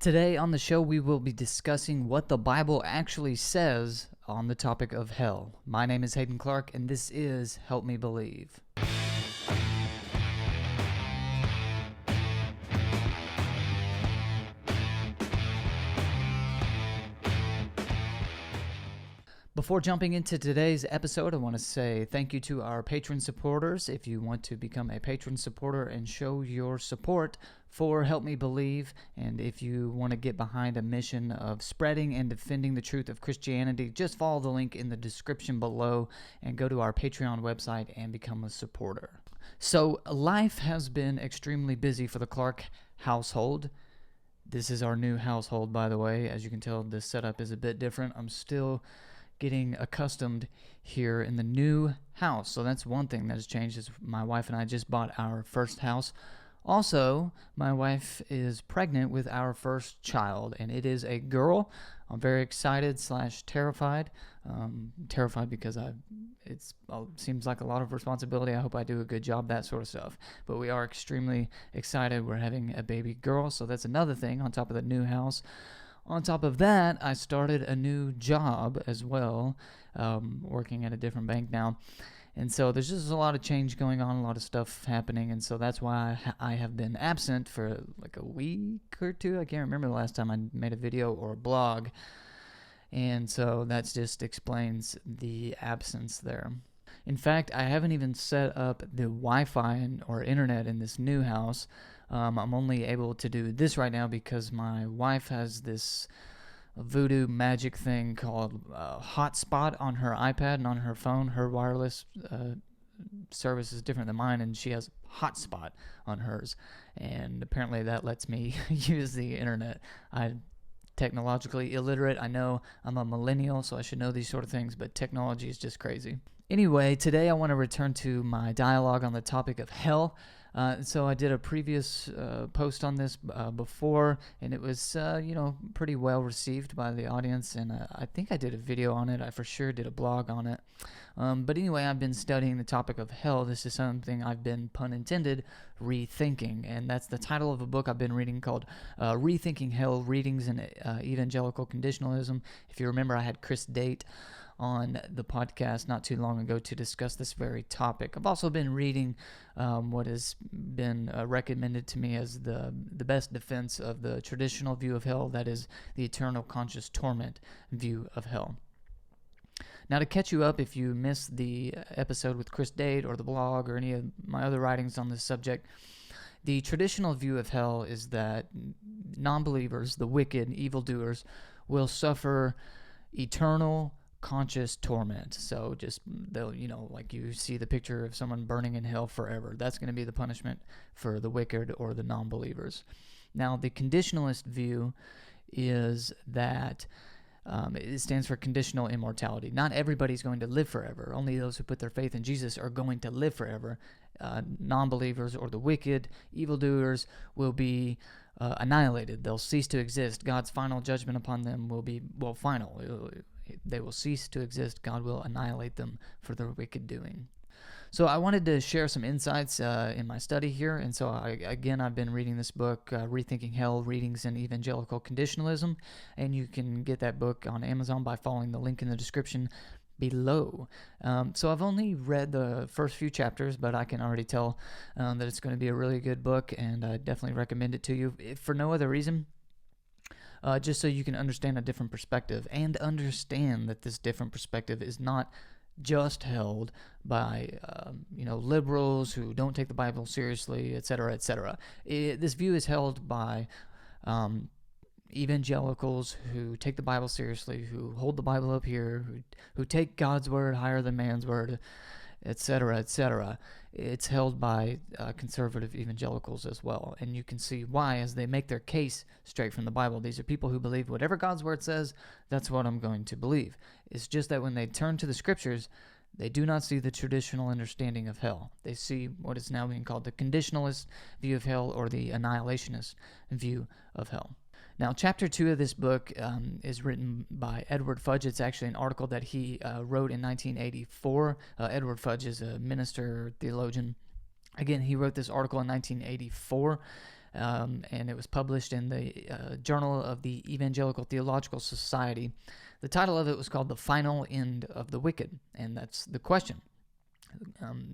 Today on the show, we will be discussing what the Bible actually says on the topic of hell. My name is Haden Clark, and this is Help Me Believe. Before jumping into today's episode, I want to say thank you to our patron supporters. If you want to become a patron supporter and show your support for Help Me Believe, and if you want to get behind a mission of spreading and defending the truth of Christianity, just follow the link in the description below and go to our Patreon website and become a supporter. So, life has been extremely busy for the Clark household. This is our new household, by the way. As you can tell, this setup is a bit different. I'm still getting accustomed here in the new house. So that's one thing that has changed, is my wife and I just bought our first house. Also, my wife is pregnant with our first child, and it is a girl. I'm very excited / terrified. Terrified because it seems like a lot of responsibility. I hope I do a good job, that sort of stuff. But we are extremely excited. We're having a baby girl, so that's another thing on top of the new house. On top of that, I started a new job as well, working at a different bank now. And so there's just a lot of change going on, a lot of stuff happening, and so that's why I have been absent for like a week or two. I can't remember the last time I made a video or a blog, and so that just explains the absence there. In fact, I haven't even set up the Wi-Fi or internet in this new house. I'm only able to do this right now because my wife has this voodoo magic thing called hotspot on her iPad and on her phone. Her wireless service is different than mine, and she has hotspot on hers. And apparently that lets me use the internet. I'm technologically illiterate. I know I'm a millennial, so I should know these sort of things, but technology is just crazy. Anyway, today I want to return to my dialogue on the topic of hell. So I did a previous post on this before, and it was, pretty well received by the audience, and I think I did a video on it. I for sure did a blog on it. But anyway, I've been studying the topic of hell. This is something I've been, pun intended, rethinking, and that's the title of a book I've been reading called Rethinking Hell, Readings in Evangelical Conditionalism. If you remember, I had Chris Date on the podcast not too long ago to discuss this very topic. I've also been reading what has been recommended to me as the best defense of the traditional view of hell, that is the eternal conscious torment view of hell. Now, to catch you up, if you missed the episode with Chris Date or the blog or any of my other writings on this subject, the traditional view of hell is that non-believers, the wicked, evildoers, will suffer eternal conscious torment. So just, they'll, like you see the picture of someone burning in hell forever. That's going to be the punishment for the wicked or the non-believers. Now, the conditionalist view is that it stands for conditional immortality. Not everybody's going to live forever. Only those who put their faith in Jesus are going to live forever. Non-believers or the wicked, evildoers will be annihilated. They'll cease to exist. God's final judgment upon them will be, final. They will cease to exist. God will annihilate them for their wicked doing. So I wanted to share some insights in my study here, and so I've been reading this book, Rethinking Hell, Readings in Evangelical Conditionalism, and you can get that book on Amazon by following the link in the description below. So I've only read the first few chapters, but I can already tell that it's going to be a really good book, and I definitely recommend it to you, if for no other reason. Just so you can understand a different perspective, and understand that this different perspective is not just held by liberals who don't take the Bible seriously, etc., etc. This view is held by evangelicals who take the Bible seriously, who hold the Bible up here, who take God's word higher than man's word, etc., etc. It's held by conservative evangelicals as well, and you can see why as they make their case straight from the Bible. These are people who believe whatever God's word says, that's what I'm going to believe. It's just that when they turn to the scriptures, they do not see the traditional understanding of hell. They see what is now being called the conditionalist view of hell, or the annihilationist view of hell. Now, chapter 2 of this book is written by Edward Fudge. It's actually an article that he wrote in 1984. Edward Fudge is a minister, theologian. Again, he wrote this article in 1984. and it was published in the Journal of the Evangelical Theological Society. The title of it was called "The Final End of the Wicked," and that's the question.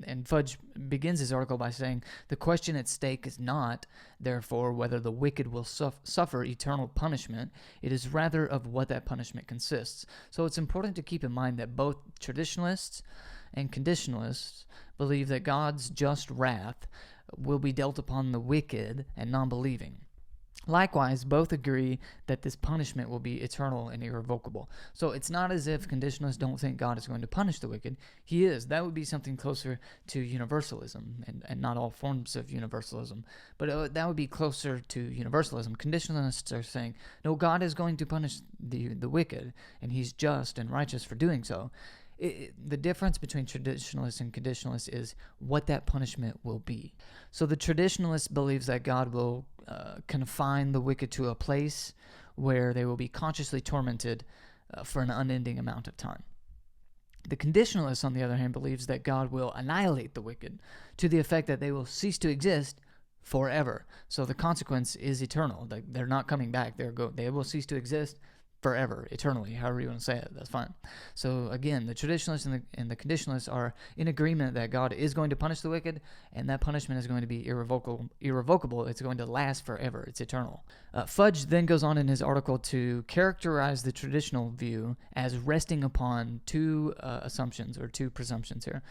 And Fudge begins his article by saying, "The question at stake is not, therefore, whether the wicked will suffer eternal punishment. It is rather of what that punishment consists." So it's important to keep in mind that both traditionalists and conditionalists believe that God's just wrath will be dealt upon the wicked and non-believing. Likewise, both agree that this punishment will be eternal and irrevocable. So it's not as if conditionalists don't think God is going to punish the wicked. He is. That would be something closer to universalism, and not all forms of universalism. But that would be closer to universalism. Conditionalists are saying, no, God is going to punish the wicked, and he's just and righteous for doing so. The difference between traditionalists and conditionalists is what that punishment will be. So the traditionalist believes that God will confine the wicked to a place where they will be consciously tormented for an unending amount of time. The conditionalist, on the other hand, believes that God will annihilate the wicked to the effect that they will cease to exist forever. So the consequence is eternal. They're not coming back. They will cease to exist forever, eternally, however you want to say it, that's fine. So again, the traditionalists and the conditionalists are in agreement that God is going to punish the wicked, and that punishment is going to be irrevocable. It's going to last forever. It's eternal. Fudge then goes on in his article to characterize the traditional view as resting upon two assumptions, or two presumptions here,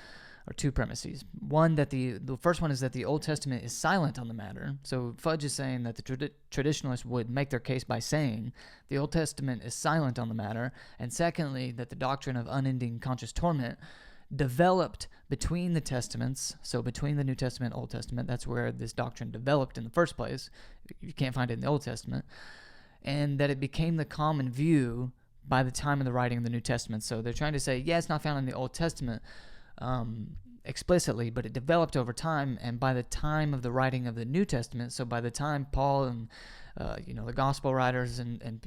or two premises. One, that the first one is that the Old Testament is silent on the matter. So Fudge is saying that the traditionalists would make their case by saying the Old Testament is silent on the matter. And secondly, that the doctrine of unending conscious torment developed between the Testaments, so between the New Testament and Old Testament. That's where this doctrine developed in the first place. You can't find it in the Old Testament. And that it became the common view by the time of the writing of the New Testament. So they're trying to say, yeah, it's not found in the Old Testament explicitly, but it developed over time, and by the time of the writing of the New Testament, so by the time Paul and the gospel writers and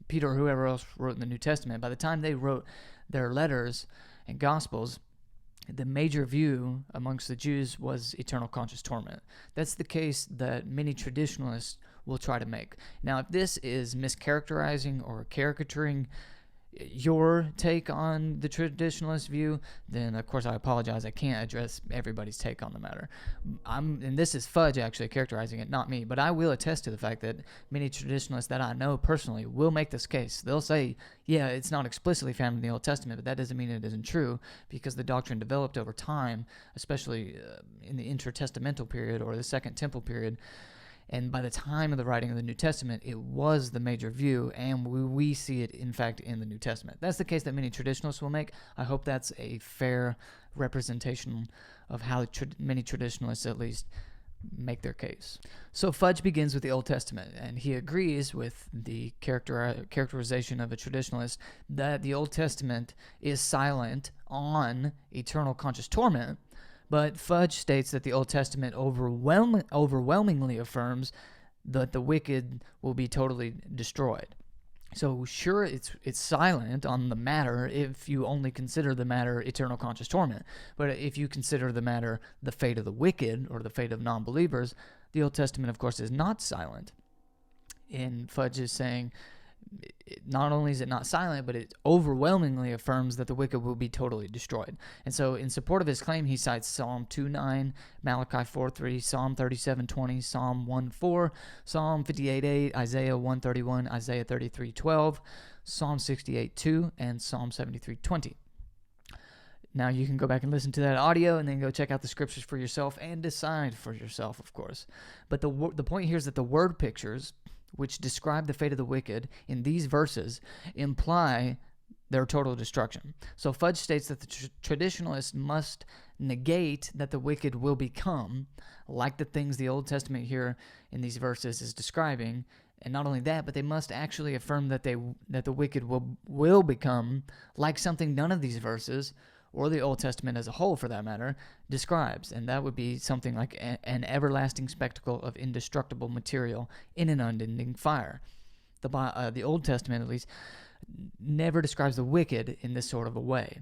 Peter or whoever else wrote in the New Testament, by the time they wrote their letters and gospels, the major view amongst the Jews was eternal conscious torment. That's the case that many traditionalists will try to make. Now, if this is mischaracterizing or caricaturing your take on the traditionalist view, then of course I apologize. I can't address everybody's take on the matter. And this is Fudge actually characterizing it, not me, but I will attest to the fact that many traditionalists that I know personally will make this case. They'll say, yeah, it's not explicitly found in the Old Testament, but that doesn't mean it isn't true, because the doctrine developed over time, especially in the intertestamental period or the Second Temple period. And by the time of the writing of the New Testament, it was the major view, and we see it, in fact, in the New Testament. That's the case that many traditionalists will make. I hope that's a fair representation of how many traditionalists, at least, make their case. So Fudge begins with the Old Testament, and he agrees with the characterization of a traditionalist that the Old Testament is silent on eternal conscious torment. But Fudge states that the Old Testament overwhelmingly affirms that the wicked will be totally destroyed. So sure, it's silent on the matter if you only consider the matter eternal conscious torment. But if you consider the matter the fate of the wicked or the fate of non-believers, the Old Testament, of course, is not silent. And Fudge is saying, not only is it not silent, but it overwhelmingly affirms that the wicked will be totally destroyed. And so in support of his claim, he cites Psalm 2:9, Malachi 4:3, Psalm 37:20, Psalm 1:4, Psalm 58:8, Isaiah 1:31, Isaiah 33:12, Psalm 68:2, and Psalm 73:20. Now you can go back and listen to that audio and then go check out the scriptures for yourself and decide for yourself, of course. But the point here is that the word pictures which describe the fate of the wicked in these verses imply their total destruction. So Fudge states that the traditionalists must negate that the wicked will become like the things the Old Testament here in these verses is describing, and not only that, but they must actually affirm that the wicked will become like something none of these verses, or the Old Testament as a whole for that matter, describes. And that would be something like an everlasting spectacle of indestructible material in an unending fire. The Old Testament, at least, never describes the wicked in this sort of a way.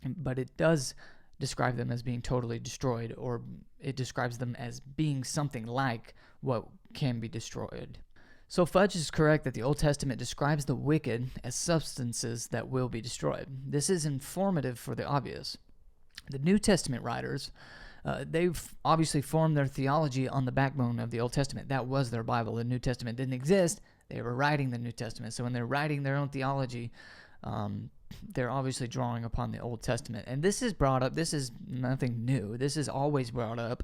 But it does describe them as being totally destroyed, or it describes them as being something like what can be destroyed. So Fudge is correct that the Old Testament describes the wicked as substances that will be destroyed. This is informative for the obvious. The New Testament writers, they've obviously formed their theology on the backbone of the Old Testament. That was their Bible. The New Testament didn't exist. They were writing the New Testament. So when they're writing their own theology, they're obviously drawing upon the Old Testament. And this is brought up. This is nothing new. This is always brought up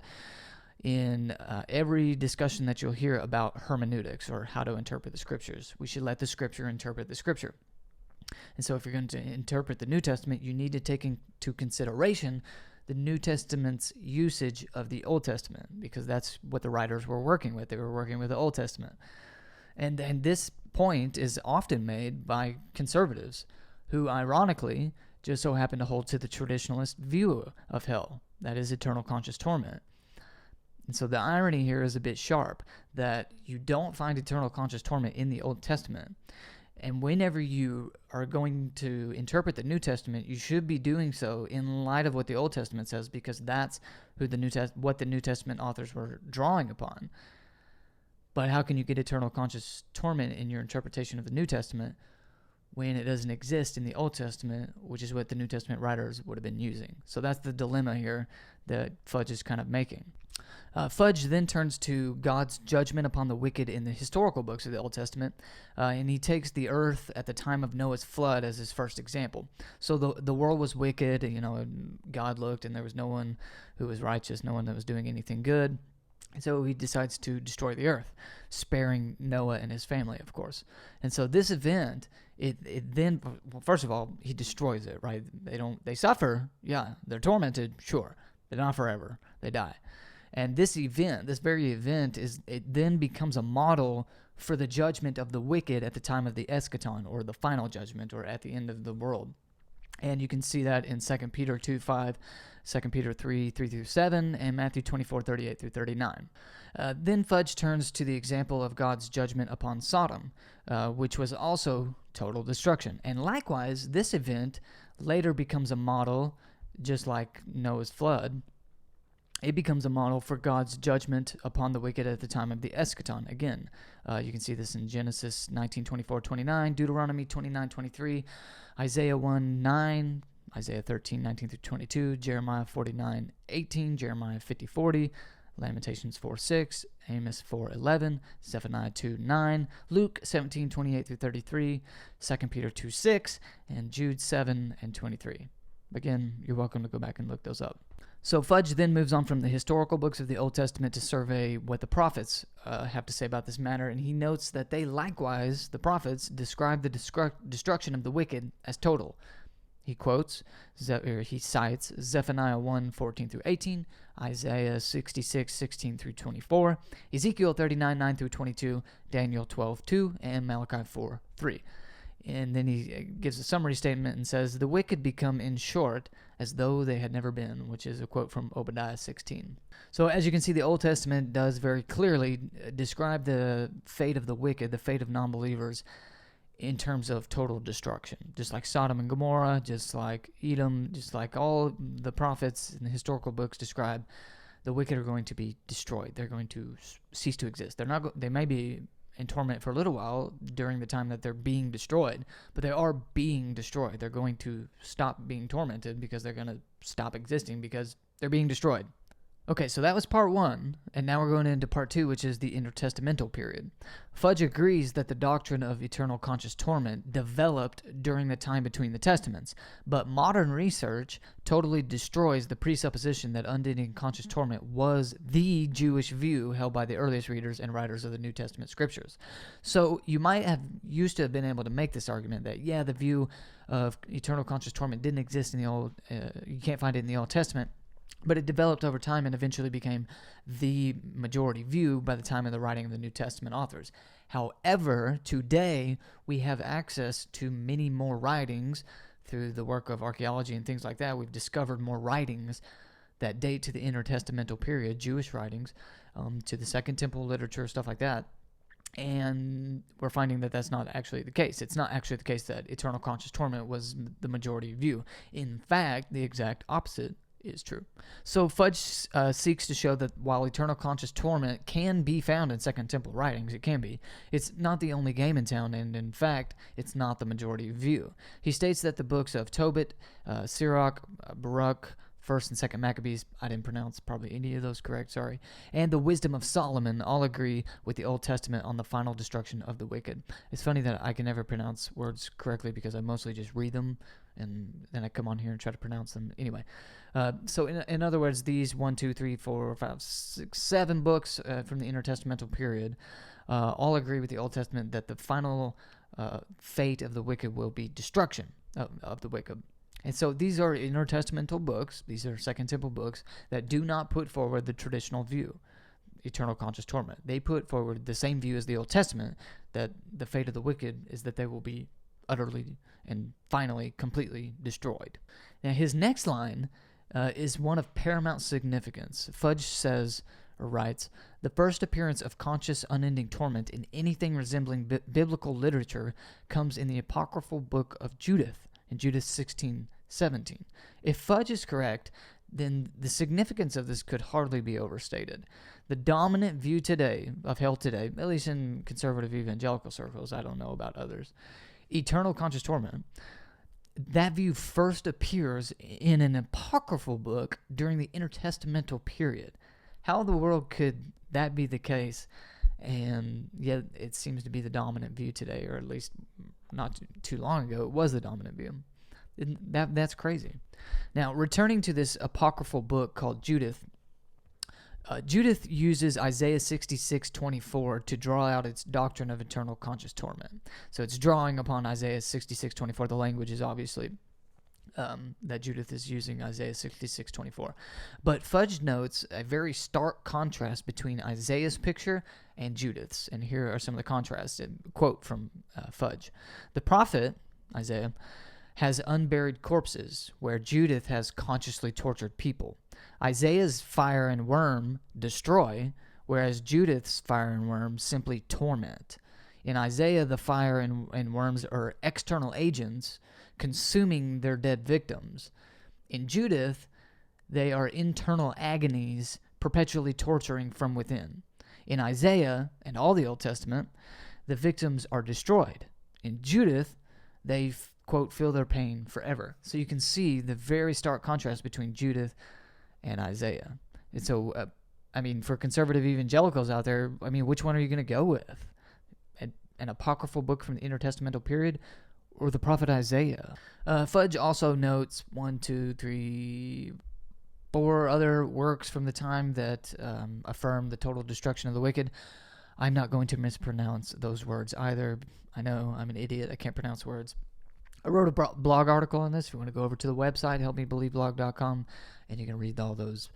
in every discussion that you'll hear about hermeneutics, or how to interpret the scriptures. We should let the scripture interpret the scripture. And so if you're going to interpret the New Testament, you need to take into consideration the New Testament's usage of the Old Testament, because that's what the writers were working with. They were working with the Old Testament. And this point is often made by conservatives who, ironically, just so happen to hold to the traditionalist view of hell, that is eternal conscious torment. And so the irony here is a bit sharp, that you don't find eternal conscious torment in the Old Testament. And whenever you are going to interpret the New Testament, you should be doing so in light of what the Old Testament says, because that's who what the New Testament authors were drawing upon. But how can you get eternal conscious torment in your interpretation of the New Testament when it doesn't exist in the Old Testament, which is what the New Testament writers would have been using? So that's the dilemma here that Fudge is kind of making. Fudge then turns to God's judgment upon the wicked in the historical books of the Old Testament, and he takes the earth at the time of Noah's flood as his first example. So the world was wicked, and God looked, and there was no one who was righteous, no one that was doing anything good. So he decides to destroy the earth, sparing Noah and his family, of course. And so this event, it then, well, first of all, he destroys it, right? They suffer, yeah, they're tormented, sure, but not forever, they die. And this very event, it then becomes a model for the judgment of the wicked at the time of the eschaton, or the final judgment, or at the end of the world. And you can see that in 2 Peter 2:5, 2 Peter 3:3-7, and Matthew 24:38-39. Then Fudge turns to the example of God's judgment upon Sodom, which was also total destruction. And likewise, this event later becomes a model, just like Noah's flood. It becomes a model for God's judgment upon the wicked at the time of the eschaton. Again, you can see this in Genesis 19:24-29, Deuteronomy 29:23, Isaiah 1:9, Isaiah 13:19-22, Jeremiah 49:18, Jeremiah 50:40, Lamentations 4:6, Amos 4:11, Zephaniah 2:9, Luke 17:28-33, 2 Peter 2:6, and Jude 7:23. Again, you're welcome to go back and look those up. So Fudge then moves on from the historical books of the Old Testament to survey what the prophets have to say about this matter, and he notes that they likewise, the prophets, describe the destruction of the wicked as total. He cites Zephaniah 1:14-18, Isaiah 66:16-24, Ezekiel 39:9-22, Daniel 12:2, and Malachi 4:3. And then he gives a summary statement and says, "The wicked become, in short, as though they had never been," which is a quote from Obadiah 16. So as you can see, the Old Testament does very clearly describe the fate of the wicked, the fate of non-believers, in terms of total destruction. Just like Sodom and Gomorrah, just like Edom, just like all the prophets in the historical books describe, the wicked are going to be destroyed. They're going to cease to exist. They may be in torment for a little while during the time that they're being destroyed, but they are being destroyed. They're going to stop being tormented because they're going to stop existing because they're being destroyed. Okay, so that was part one, and now we're going into part two, which is the intertestamental period. Fudge agrees that the doctrine of eternal conscious torment developed during the time between the testaments, but modern research totally destroys the presupposition that unending conscious torment was the Jewish view held by the earliest readers and writers of the New Testament scriptures. So you might have used to have been able to make this argument that, yeah, the view of eternal conscious torment didn't exist in the Old, you can't find it in the Old Testament, but it developed over time and eventually became the majority view by the time of the writing of the New Testament authors. However, today we have access to many more writings through the work of archaeology and things like that. We've discovered more writings that date to the intertestamental period, Jewish writings, to the Second Temple literature, stuff like that. And we're finding that that's not actually the case. It's not actually the case that eternal conscious torment was the majority view. In fact, the exact opposite is true. So Fudge seeks to show that while eternal conscious torment can be found in Second Temple writings, it can be, it's not the only game in town, and in fact, it's not the majority view. He states that the books of Tobit, Sirach, Baruch, First and Second Maccabees, I didn't pronounce probably any of those correct, sorry, and the Wisdom of Solomon all agree with the Old Testament on the final destruction of the wicked. It's funny that I can never pronounce words correctly because I mostly just read them, and then I come on here and try to pronounce them. Anyway, so in other words, these 1, 2, 3, 4, 5, 6, 7 books from the intertestamental period all agree with the Old Testament that the final fate of the wicked will be destruction of the wicked. And so these are intertestamental books, these are Second Temple books, that do not put forward the traditional view, eternal conscious torment. They put forward the same view as the Old Testament, that the fate of the wicked is that they will be utterly and finally completely destroyed. Now his next line is one of paramount significance. Fudge says, or writes, the first appearance of conscious unending torment in anything resembling biblical literature comes in the apocryphal book of Judith, in Judith 16:17. If Fudge is correct, then the significance of this could hardly be overstated. The dominant view today of hell today, at least in conservative evangelical circles, I don't know about others, eternal conscious torment, that view first appears in an apocryphal book during the intertestamental period. How in the world could that be the case? And yet it seems to be the dominant view today, or at least not too long ago, it was the dominant view. That's crazy. Now, returning to this apocryphal book called Judith, Judith uses Isaiah 66:24 to draw out its doctrine of eternal conscious torment. So it's drawing upon Isaiah 66:24. The language is obviously that Judith is using Isaiah 66:24. But Fudge notes a very stark contrast between Isaiah's picture and Judith's. And here are some of the contrasts. Quote from Fudge. The prophet, Isaiah, has unburied corpses, where Judith has consciously tortured people. Isaiah's fire and worm destroy, whereas Judith's fire and worm simply torment. In Isaiah, the fire and worms are external agents consuming their dead victims. In Judith, they are internal agonies perpetually torturing from within. In Isaiah and all the Old Testament, the victims are destroyed. In Judith, they, quote, feel their pain forever. So you can see the very stark contrast between Judith and Isaiah. And so, for conservative evangelicals out there, which one are you going to go with? An apocryphal book from the intertestamental period or the prophet Isaiah? Fudge also notes 1, 2, 3, 4 other works from the time that affirm the total destruction of the wicked. I'm not going to mispronounce those words either. I know, I'm an idiot. I can't pronounce words. I wrote a blog article on this. If you want to go over to the website, helpmebelieveblog.com, and you can read all those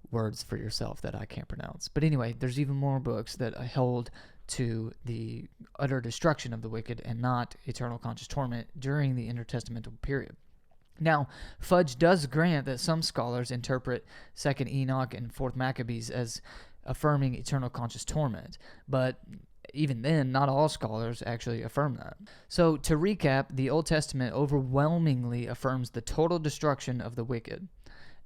words for yourself that I can't pronounce. But anyway, there's even more books that hold to the utter destruction of the wicked and not eternal conscious torment during the intertestamental period. Now, Fudge does grant that some scholars interpret 2nd Enoch and 4th Maccabees as affirming eternal conscious torment, but even then, not all scholars actually affirm that. So, to recap, the Old Testament overwhelmingly affirms the total destruction of the wicked,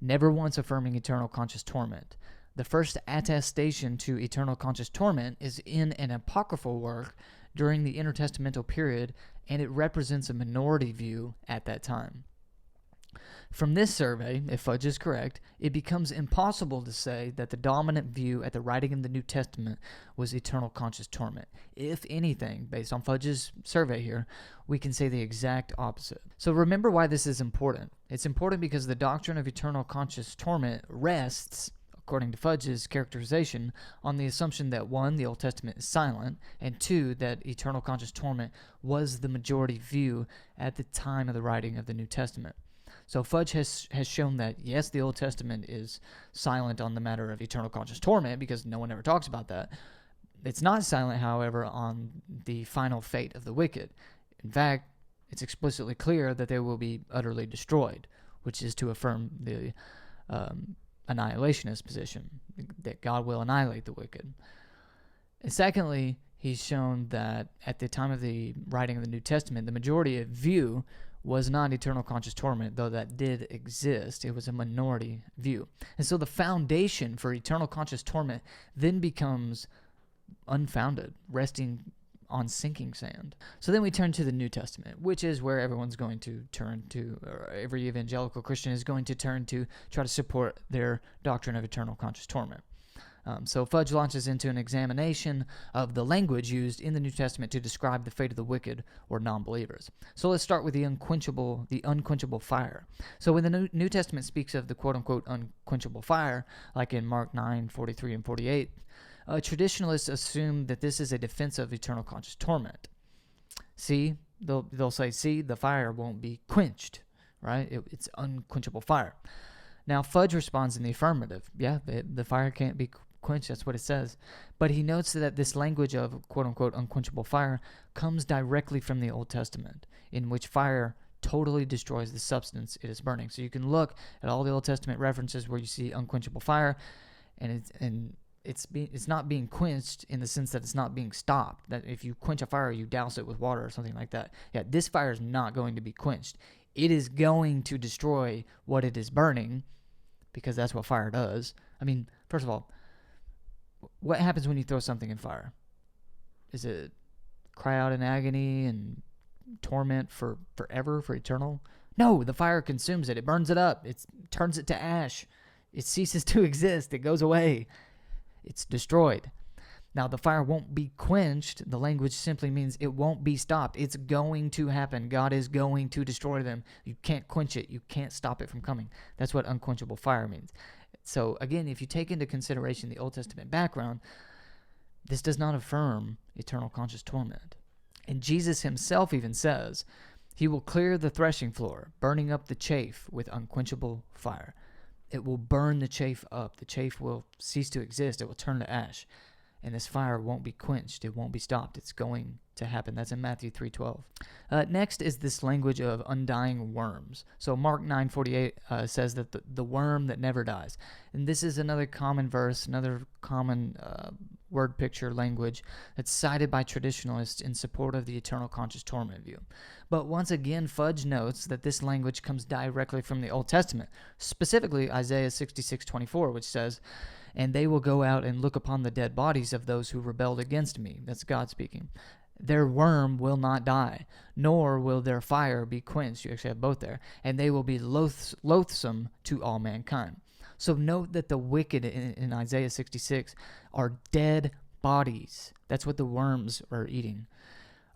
never once affirming eternal conscious torment. The first attestation to eternal conscious torment is in an apocryphal work during the intertestamental period, and it represents a minority view at that time. From this survey, if Fudge is correct, it becomes impossible to say that the dominant view at the writing of the New Testament was eternal conscious torment. If anything, based on Fudge's survey here, we can say the exact opposite. So remember why this is important. It's important because the doctrine of eternal conscious torment rests, according to Fudge's characterization, on the assumption that 1, the Old Testament is silent, and 2, that eternal conscious torment was the majority view at the time of the writing of the New Testament. So Fudge has shown that, yes, the Old Testament is silent on the matter of eternal conscious torment because no one ever talks about that. It's not silent, however, on the final fate of the wicked. In fact, it's explicitly clear that they will be utterly destroyed, which is to affirm the annihilationist position, that God will annihilate the wicked. And secondly, he's shown that at the time of the writing of the New Testament, the majority of view was not eternal conscious torment, though that did exist. It was a minority view. And so the foundation for eternal conscious torment then becomes unfounded, resting on sinking sand. So then we turn to the New Testament, which is where everyone's going to turn to, or every evangelical Christian is going to turn to try to support their doctrine of eternal conscious torment. So Fudge launches into an examination of the language used in the New Testament to describe the fate of the wicked or non-believers. So let's start with the unquenchable fire. So when the New Testament speaks of the quote-unquote unquenchable fire, like in Mark 9:43 and 48, traditionalists assume that this is a defense of eternal conscious torment. See, they'll say, see, the fire won't be quenched, right? It's unquenchable fire. Now, Fudge responds in the affirmative. Yeah, the fire can't be quenched, that's what it says. But he notes that this language of quote-unquote unquenchable fire comes directly from the Old Testament, in which fire totally destroys the substance it is burning. So you can look at all the Old Testament references where you see unquenchable fire, and it's not being quenched in the sense that it's not being stopped. That if you quench a fire, you douse it with water or something like that. Yeah, this fire is not going to be quenched. It is going to destroy what it is burning, because that's what fire does. I mean, first of all, what happens when you throw something in fire? Is it cry out in agony and torment for forever, for eternal? No, the fire consumes it. It burns it up. It turns it to ash. It ceases to exist. It goes away. It's destroyed. Now, the fire won't be quenched. The language simply means it won't be stopped. It's going to happen. God is going to destroy them. You can't quench it. You can't stop it from coming. That's what unquenchable fire means. So, again, if you take into consideration the Old Testament background, this does not affirm eternal conscious torment. And Jesus himself even says, he will clear the threshing floor, burning up the chaff with unquenchable fire. It will burn the chaff up. The chaff will cease to exist. It will turn to ash. And this fire won't be quenched. It won't be stopped. It's going to happen. That's in Matthew 3:12. Next is this language of undying worms. So Mark 9:48 says that the worm that never dies. And this is another common verse, another common word picture language that's cited by traditionalists in support of the eternal conscious torment view. But once again, Fudge notes that this language comes directly from the Old Testament, specifically Isaiah 66:24, which says, "And they will go out and look upon the dead bodies of those who rebelled against me." That's God speaking. "Their worm will not die, nor will their fire be quenched." You actually have both there. "And they will be loathsome to all mankind." So note that the wicked in Isaiah 66 are dead bodies. That's what the worms are eating.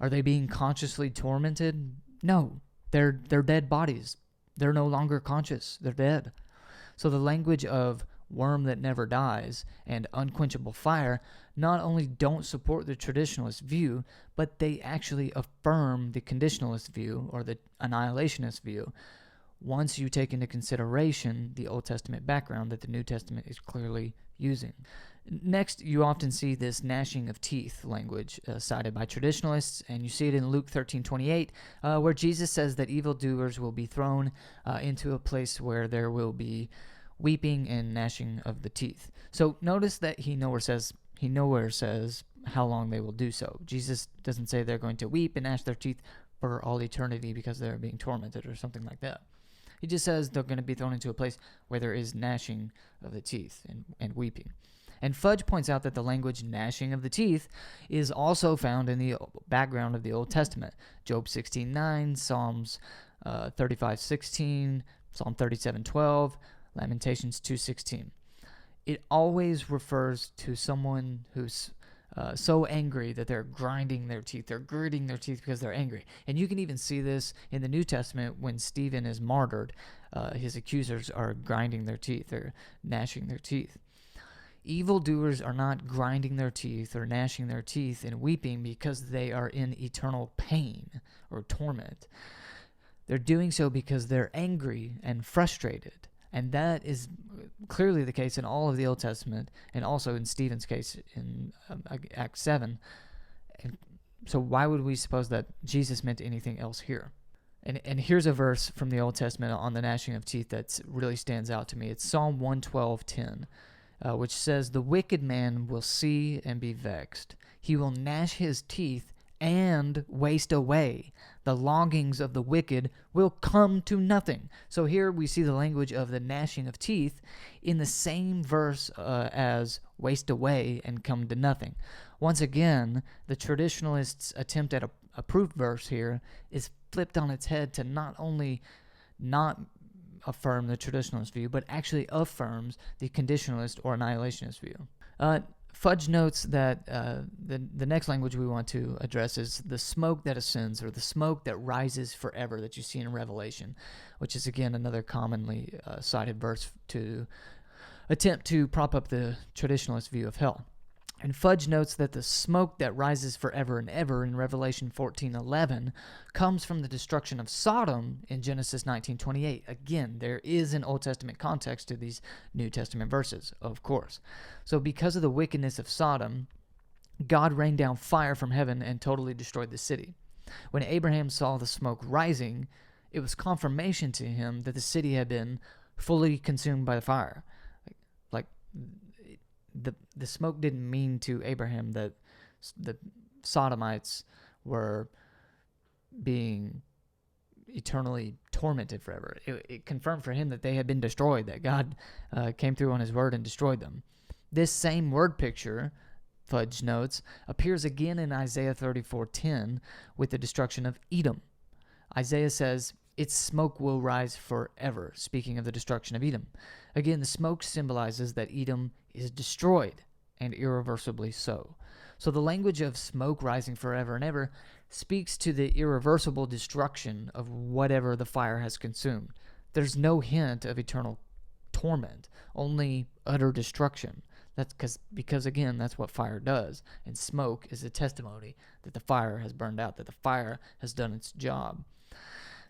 Are they being consciously tormented? No. They're dead bodies. They're no longer conscious. They're dead. So the language of worm that never dies and unquenchable fire not only don't support the traditionalist view, but they actually affirm the conditionalist view or the annihilationist view, once you take into consideration the Old Testament background that the New Testament is clearly using. Next, you often see this gnashing of teeth language cited by traditionalists, and you see it in Luke 13:28, where Jesus says that evildoers will be thrown into a place where there will be weeping and gnashing of the teeth. So notice that he nowhere says how long they will do so. Jesus doesn't say they're going to weep and gnash their teeth for all eternity because they're being tormented or something like that. He just says they're going to be thrown into a place where there is gnashing of the teeth and weeping. And Fudge points out that the language gnashing of the teeth is also found in the background of the Old Testament. Job 16:9, Psalms 35:16, Psalm 37:12, Lamentations 2:16. It always refers to someone who's so angry that they're grinding their teeth. They're gritting their teeth because they're angry. And you can even see this in the New Testament when Stephen is martyred. His accusers are grinding their teeth. They're gnashing their teeth. Evildoers are not grinding their teeth or gnashing their teeth and weeping because they are in eternal pain or torment. They're doing so because they're angry and frustrated. And that is clearly the case in all of the Old Testament, and also in Stephen's case in Acts 7. And so why would we suppose that Jesus meant anything else here? And here's a verse from the Old Testament on the gnashing of teeth that really stands out to me. It's Psalm 112:10, which says, "The wicked man will see and be vexed. He will gnash his teeth and waste away. The longings of the wicked will come to nothing. So here we see the language of the gnashing of teeth in the same verse as waste away and come to nothing. Once again, the traditionalists' attempt at a proof verse here is flipped on its head to not only not affirm the traditionalist view, but actually affirms the conditionalist or annihilationist view. Fudge notes that the next language we want to address is the smoke that ascends, or the smoke that rises forever, that you see in Revelation, which is, again, another commonly cited verse to attempt to prop up the traditionalist view of hell. And Fudge notes that the smoke that rises forever and ever in Revelation 14:11 comes from the destruction of Sodom in Genesis 19:28. Again, there is an Old Testament context to these New Testament verses, of course. So because of the wickedness of Sodom, God rained down fire from heaven and totally destroyed the city. When Abraham saw the smoke rising, it was confirmation to him that the city had been fully consumed by the fire. Like the smoke didn't mean to Abraham that the Sodomites were being eternally tormented forever. It confirmed for him that they had been destroyed, that God came through on his word and destroyed them. This same word picture, Fudge notes, appears again in Isaiah 34:10 with the destruction of Edom. Isaiah says, its smoke will rise forever, speaking of the destruction of Edom. Again, the smoke symbolizes that Edom is destroyed, and irreversibly so. So the language of smoke rising forever and ever speaks to the irreversible destruction of whatever the fire has consumed. There's no hint of eternal torment, only utter destruction. That's because again, that's what fire does, and smoke is a testimony that the fire has burned out, that the fire has done its job.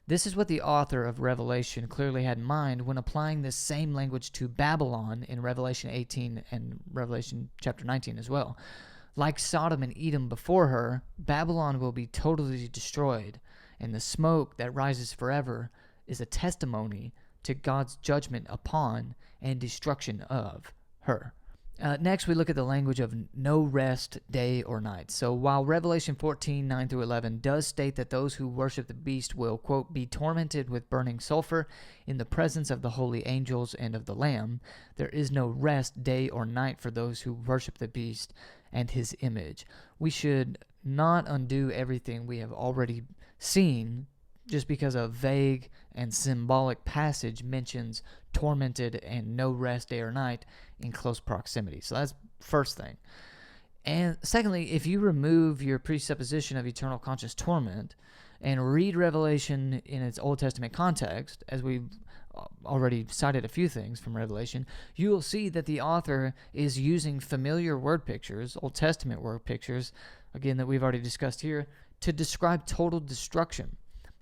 This is what the author of Revelation clearly had in mind when applying this same language to Babylon in Revelation 18 and Revelation chapter 19 as well. Like Sodom and Edom before her, Babylon will be totally destroyed, and the smoke that rises forever is a testimony to God's judgment upon and destruction of her. Next, we look at the language of no rest day or night. So while Revelation 14:9 through 11 does state that those who worship the beast will, quote, be tormented with burning sulfur in the presence of the holy angels and of the Lamb, there is no rest day or night for those who worship the beast and his image. We should not undo everything we have already seen just because a vague and symbolic passage mentions tormented and no rest day or night in close proximity. So that's first thing. And secondly, if you remove your presupposition of eternal conscious torment and read Revelation in its Old Testament context, as we've already cited a few things from Revelation, you will see that the author is using familiar word pictures, Old Testament word pictures, again, that we've already discussed here, to describe total destruction.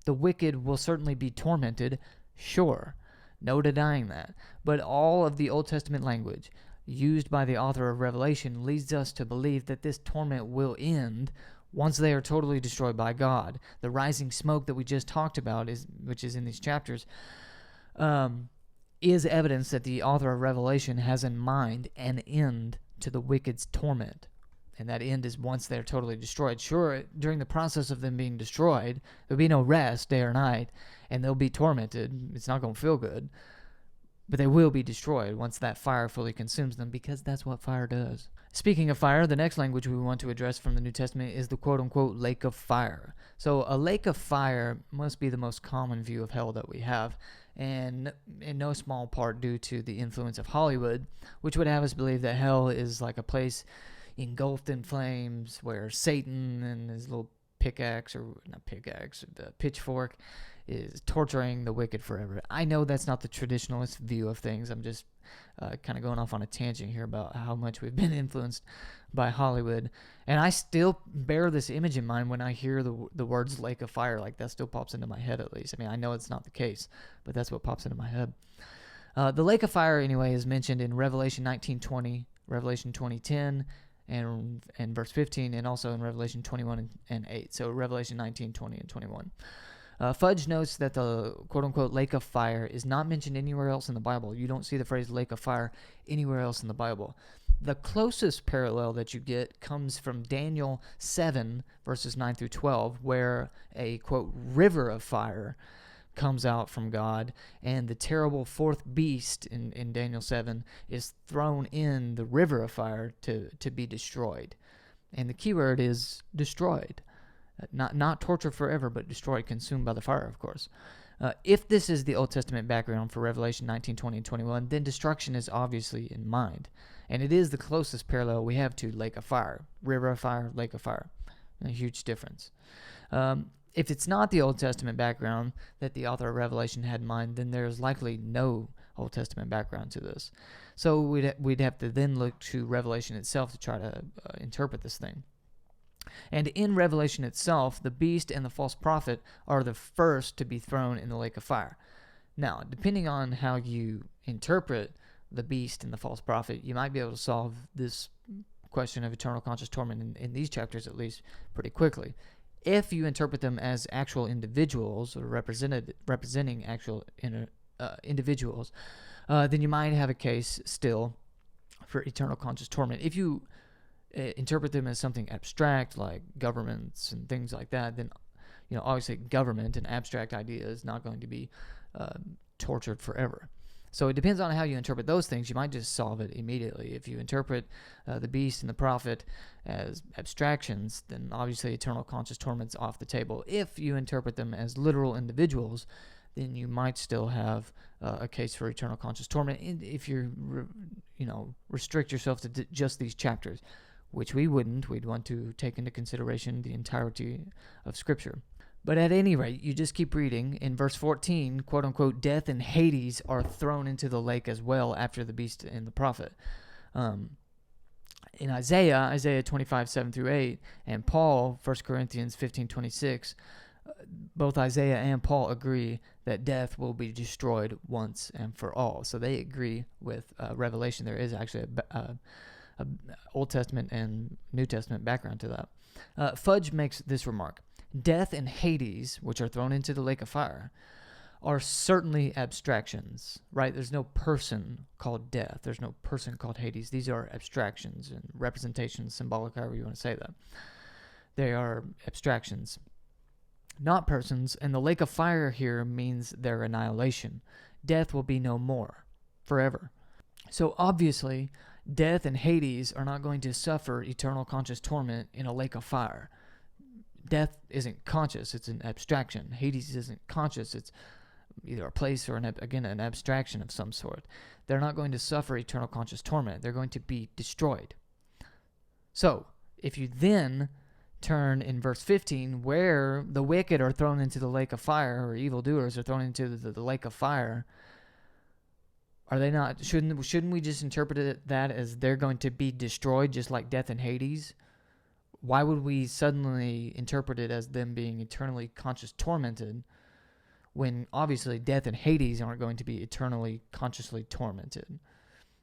The wicked will certainly be tormented, sure. No denying that. But all of the Old Testament language used by the author of Revelation leads us to believe that this torment will end once they are totally destroyed by God. The rising smoke that we just talked about, which is in these chapters, is evidence that the author of Revelation has in mind an end to the wicked's torment. And that end is once they're totally destroyed. Sure, during the process of them being destroyed, there'll be no rest day or night, and they'll be tormented. It's not going to feel good. But they will be destroyed once that fire fully consumes them, because that's what fire does. Speaking of fire, the next language we want to address from the New Testament is the quote-unquote lake of fire. So a lake of fire must be the most common view of hell that we have, and in no small part due to the influence of Hollywood, which would have us believe that hell is like a place engulfed in flames where Satan and his little pitchfork is torturing the wicked forever. I know that's not the traditionalist view of things. I'm just kind of going off on a tangent here about how much we've been influenced by Hollywood. And I still bear this image in mind when I hear the words lake of fire. Like, that still pops into my head, at least. I mean, I know it's not the case, but that's what pops into my head. The lake of fire, anyway, is mentioned in Revelation 19:20, Revelation 20:10, and verse 15, and also in Revelation 21 and 8. So Revelation 19, 20, and 21. Fudge notes that the quote-unquote lake of fire is not mentioned anywhere else in the Bible. You don't see the phrase lake of fire anywhere else in the Bible. The closest parallel that you get comes from Daniel 7, verses 9 through 12, where a, quote, river of fire comes out from God, and the terrible fourth beast in Daniel 7 is thrown in the river of fire to be destroyed. And the key word is destroyed. Not tortured forever, but destroyed, consumed by the fire, of course. If this is the Old Testament background for Revelation 19, 20, and 21, then destruction is obviously in mind. And it is the closest parallel we have to lake of fire. River of fire, lake of fire. A huge difference. If it's not the Old Testament background that the author of Revelation had in mind, then there's likely no Old Testament background to this. So we'd have to then look to Revelation itself to try to interpret this thing. And in Revelation itself, the beast and the false prophet are the first to be thrown in the lake of fire. Now, depending on how you interpret the beast and the false prophet, you might be able to solve this question of eternal conscious torment in these chapters at least pretty quickly. If you interpret them as actual individuals or representing actual individuals, then you might have a case still for eternal conscious torment. If you interpret them as something abstract like governments and things like that, then obviously government, an abstract idea, is not going to be tortured forever. So it depends on how you interpret those things. You might just solve it immediately. If you interpret the beast and the prophet as abstractions, then obviously eternal conscious torment's off the table. If you interpret them as literal individuals, then you might still have a case for eternal conscious torment. And if you restrict yourself to just these chapters, which we wouldn't. We'd want to take into consideration the entirety of Scripture. But at any rate, you just keep reading. In verse 14, quote-unquote, death and Hades are thrown into the lake as well after the beast and the prophet. In Isaiah 25, 7 through 8, and Paul, 1 Corinthians 15, 26, both Isaiah and Paul agree that death will be destroyed once and for all. So they agree with Revelation. There is actually a Old Testament and New Testament background to that. Fudge makes this remark. Death and Hades, which are thrown into the lake of fire, are certainly abstractions, right? There's no person called death. There's no person called Hades. These are abstractions and representations, symbolic, however you want to say that. They are abstractions, not persons, and the lake of fire here means their annihilation. Death will be no more, forever. So obviously, death and Hades are not going to suffer eternal conscious torment in a lake of fire. Death isn't conscious, it's an abstraction. Hades isn't conscious, it's either a place or, an abstraction of some sort. They're not going to suffer eternal conscious torment. They're going to be destroyed. So, if you then turn in verse 15, where the wicked are thrown into the lake of fire, or evildoers are thrown into the lake of fire, are they not? Shouldn't we just interpret that as they're going to be destroyed, just like death and Hades? Why would we suddenly interpret it as them being eternally conscious tormented, when obviously death and Hades aren't going to be eternally consciously tormented?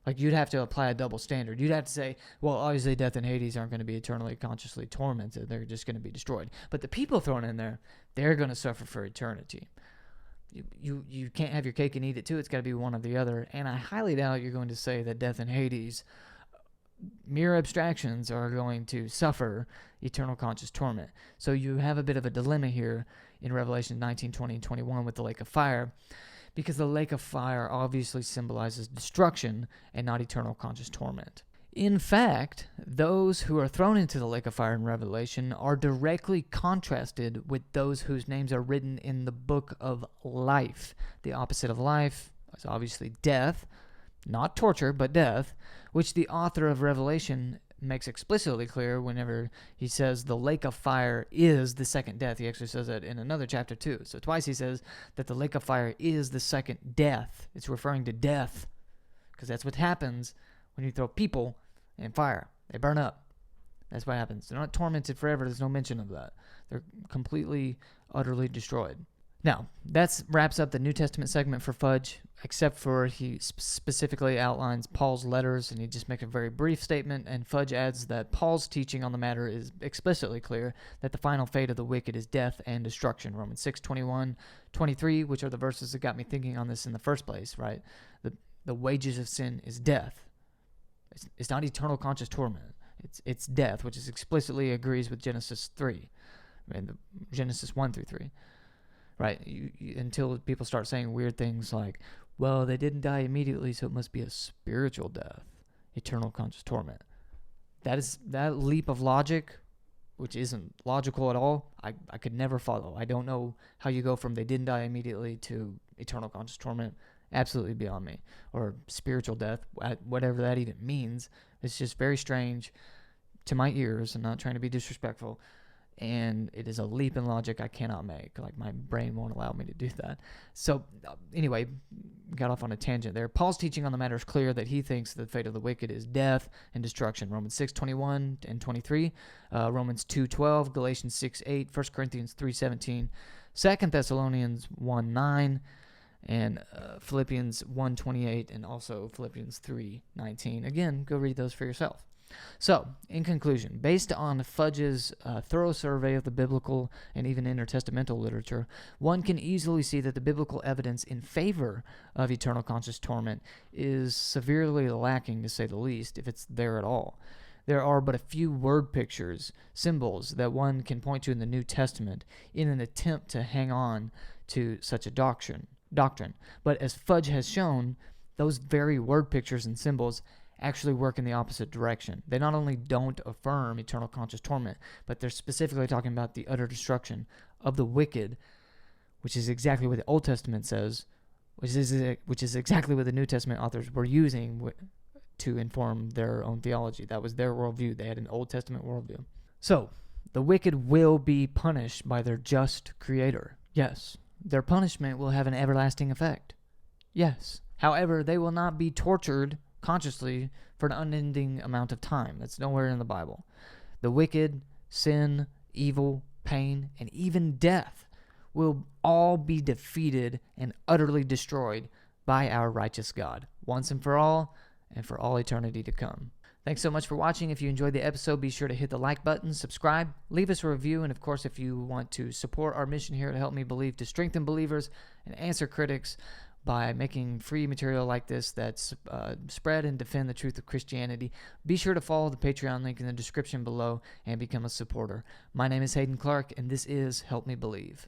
Like, you'd have to apply a double standard. You'd have to say, well, obviously death and Hades aren't going to be eternally consciously tormented. They're just going to be destroyed. But the people thrown in there, they're going to suffer for eternity. You can't have your cake and eat it too. It's got to be one or the other. And I highly doubt you're going to say that death and Hades, mere abstractions, are going to suffer eternal conscious torment. So you have a bit of a dilemma here in Revelation 19, 20, and 21 with the lake of fire, because the lake of fire obviously symbolizes destruction and not eternal conscious torment. In fact, those who are thrown into the lake of fire in Revelation are directly contrasted with those whose names are written in the book of life. The opposite of life is obviously death, not torture, but death, which the author of Revelation makes explicitly clear whenever he says the lake of fire is the second death. He actually says that in another chapter too. So twice he says that the lake of fire is the second death. It's referring to death, because that's what happens when you throw people in fire. They burn up. That's what happens. They're not tormented forever. There's no mention of that. They're completely, utterly destroyed. Now, that wraps up the New Testament segment for Fudge, except for he specifically outlines Paul's letters, and he just makes a very brief statement, and Fudge adds that Paul's teaching on the matter is explicitly clear, that the final fate of the wicked is death and destruction. Romans 6, 21, 23, which are the verses that got me thinking on this in the first place, right? The wages of sin is death. It's not eternal conscious torment. It's death, which is explicitly agrees with Genesis 3, and Genesis 1 through 3. Right? Until people start saying weird things like, well, they didn't die immediately, so it must be a spiritual death, eternal conscious torment. That leap of logic, which isn't logical at all, I could never follow. I don't know how you go from they didn't die immediately to eternal conscious torment. Absolutely beyond me. Or spiritual death, whatever that even means. It's just very strange to my ears. I'm not trying to be disrespectful. And it is a leap in logic I cannot make. Like, my brain won't allow me to do that. So, anyway, got off on a tangent there. Paul's teaching on the matter is clear that he thinks the fate of the wicked is death and destruction. Romans 6:21 and 23, Romans 2:12, Galatians 6:8, 1 Corinthians 3:17, 2 Thessalonians 1:9, and Philippians 1:28, and also Philippians 3:19. Again, go read those for yourself. So, in conclusion, based on Fudge's thorough survey of the biblical and even intertestamental literature, one can easily see that the biblical evidence in favor of eternal conscious torment is severely lacking, to say the least, if it's there at all. There are but a few word pictures, symbols, that one can point to in the New Testament in an attempt to hang on to such a doctrine. But as Fudge has shown, those very word pictures and symbols actually work in the opposite direction. They not only don't affirm eternal conscious torment, but they're specifically talking about the utter destruction of the wicked, which is exactly what the Old Testament says, which is exactly what the New Testament authors were using to inform their own theology. That was their worldview. They had an Old Testament worldview. So, the wicked will be punished by their just Creator. Yes. Their punishment will have an everlasting effect. Yes. However, they will not be tortured consciously for an unending amount of time. That's nowhere in the Bible. The wicked, sin, evil, pain, and even death will all be defeated and utterly destroyed by our righteous God, once and for all eternity to come. Thanks so much for watching. If you enjoyed the episode, be sure to hit the like button, subscribe, leave us a review, and of course, if you want to support our mission here to Help Me Believe, to strengthen believers and answer critics by making free material like this that's spread and defend the truth of Christianity, be sure to follow the Patreon link in the description below and become a supporter. My name is Haden Clark, and this is Help Me Believe.